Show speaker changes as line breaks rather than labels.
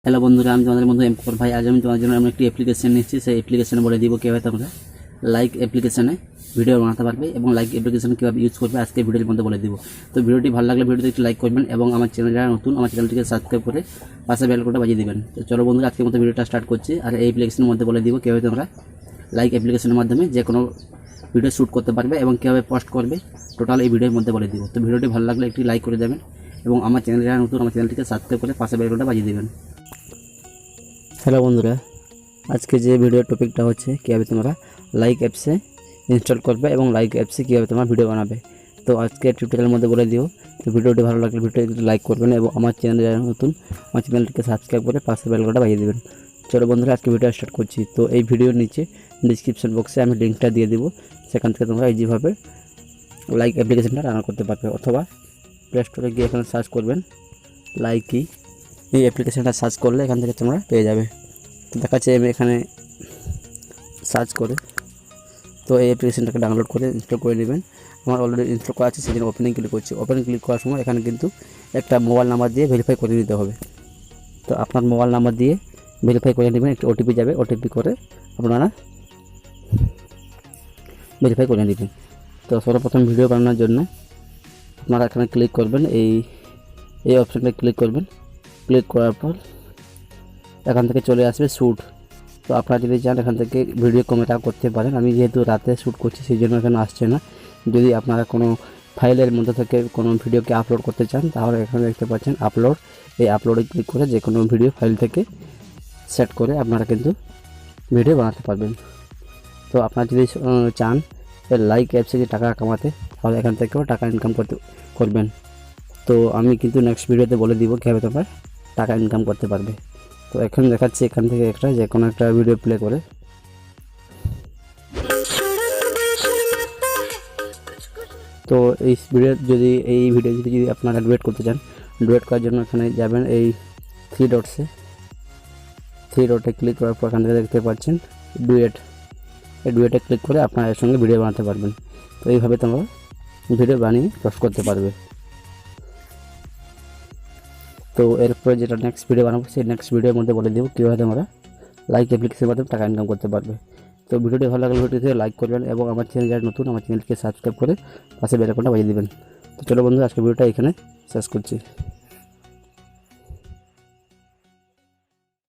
Hello বন্ধুরা, আমি তোমাদের বন্ধু এমকর ভাই। আজ আমি তোমাদের জন্য একটি অ্যাপ্লিকেশন নিচ্ছি। সেই অ্যাপ্লিকেশনে বলে দিব কীভাবে তোমরা লাইক অ্যাপ্লিকেশনে ভিডিও বানাতে পারবে এবং লাইক অ্যাপ্লিকেশন কীভাবে ইউজ করবে আজকে ভিডিওর মধ্যে বলে দিব। তো ভিডিওটি ভালো লাগলে ভিডিওতে একটু লাইক করবেন এবং আমার চ্যানেল যারা নতুন আমার চ্যানেলটিকে সাবস্ক্রাইব করে পাশে বেল আইকনটা বাজিয়ে দিবেন। তো চলো বন্ধুরা, আজকের মতো ভিডিওটা স্টার্ট করছি। আর এই অ্যাপ্লিকেশনের মধ্যে বলে দিব কীভাবে তোমরা লাইক অ্যাপ্লিকেশনের মাধ্যমে যে কোনো ভিডিও শ্যুট করতে পারবে এবং কীভাবে পোস্ট করবে টোটাল এই ভিডিওর মধ্যে বলে দিব। তো ভিডিওটি ভালো লাগলে একটি লাইক করে দেবেন এবং আমার চ্যানেল যারা নতুন আমার চ্যানেলটিকে সাবস্ক্রাইব করে পাশে বেল আইকনটা বাজিয়ে দিবেন। হ্যালো বন্ধুরা, আজকে যে ভিডিও টপিকটা হচ্ছে কীভাবে তোমরা লাইক অ্যাপসে ইনস্টল করবে এবং লাইক অ্যাপসে কীভাবে তোমরা ভিডিও বানাবে। তো আজকে টিউটোরিয়ালের মধ্যে বলে দিও। তো ভিডিওটি ভালো লাগলে ভিডিওটি একটু লাইক করবেন এবং আমার চ্যানেলে যারা নতুন আমার চ্যানেলটিকে সাবস্ক্রাইব করে পাশে বেল আইকনটা বাজিয়ে দেবেন। চলো বন্ধুরা, আজকে ভিডিও স্টার্ট করছি। তো এই ভিডিওর নিচে ডিসক্রিপশন বক্সে আমি লিঙ্কটা দিয়ে দিব, সেখান থেকে তোমরা ইজিভাবে লাইক অ্যাপ্লিকেশনটা রান করতে পারবে। অথবা প্লে স্টোরে গিয়ে এখানে সার্চ করবেন লাইকি, এই অ্যাপ্লিকেশনটা সার্চ করলে এখান থেকে তোমরা পেয়ে যাবে। তো দেখাচ্ছে আমি এখানে সার্চ করে, তো এই অ্যাপ্লিকেশনটাকে ডাউনলোড করে ইনস্টল করে নেবেন। আমার অলরেডি ইনস্টল করা আছে, সেই জন্য ওপেনিং ক্লিক করছি। ওপেনিং ক্লিক করার সময় এখানে কিন্তু একটা মোবাইল নাম্বার দিয়ে ভেরিফাই করে নিতে হবে। তো আপনার মোবাইল নাম্বার দিয়ে ভেরিফাই করে নেবেন। একটি ওটিপি যাবে, ওটিপি করে আপনারা ভেরিফাই করে নেবেন। তো সর্বপ্রথম ভিডিও বানানোর জন্য আপনারা এখানে ক্লিক করবেন, এই অপশানটা ক্লিক করবেন। ক্লিক করার পর এখান থেকে চলে আসবে শ্যুট। তো আপনারা যদি চান এখান থেকে ভিডিও কমেটা করতে পারেন। আমি যেহেতু রাতে শ্যুট করছি সেই জন্য এখানে আসছে না। যদি আপনারা কোনো ফাইলের মধ্যে থেকে কোনো ভিডিওকে আপলোড করতে চান তাহলে এখানে দেখতে পাচ্ছেন আপলোড। এই আপলোডে ক্লিক করে যে কোনো ভিডিও ফাইল থেকে সেট করে আপনারা কিন্তু ভিডিও বানাতে পারবেন। তো আপনারা যদি চান লাইক অ্যাপসে যে টাকা কামাতে, তাহলে এখান থেকেও টাকা ইনকাম করবেন। তো আমি কিন্তু নেক্সট ভিডিওতে বলে দিব কীভাবে তোমরা টাকা ইনকাম করতে পারবে। তো এখন দেখাচ্ছি এখান থেকে যে কোনো একটা ভিডিও প্লে করে। তো এই ভিডিও যদি আপনারা ডুয়েট করতে চান, ডুয়েট করার জন্য এখানে যাবেন এই থ্রি ডটে ক্লিক করার পর এখান থেকে দেখতে পাচ্ছেন ডুয়েট। এই ডুয়েটে ক্লিক করে আপনারা এর সঙ্গে ভিডিও বানাতে পারবেন। তো এইভাবে তোমরা ভিডিও বানিয়ে পোস্ট করতে পারবে। তো এরপরে যেটা নেক্সট ভিডিও বানাবো সেই নেক্সট ভিডিওর মধ্যে বলে দেবো কীভাবে তোমরা লাইক অ্যাপ্লিকেশনের মাধ্যমে টাকা ইনকাম করতে পারবে। তো ভিডিওটি ভালো লাগলে ভিডিওতে লাইক করবেন এবং আমার চ্যানেল যারা নতুন আমার চ্যানেলকে সাবস্ক্রাইব করে পাশে বেল আইকনটা বাজিয়ে দেবেন। তো চলো বন্ধু, আজকে ভিডিওটা এখানে শেষ করছি।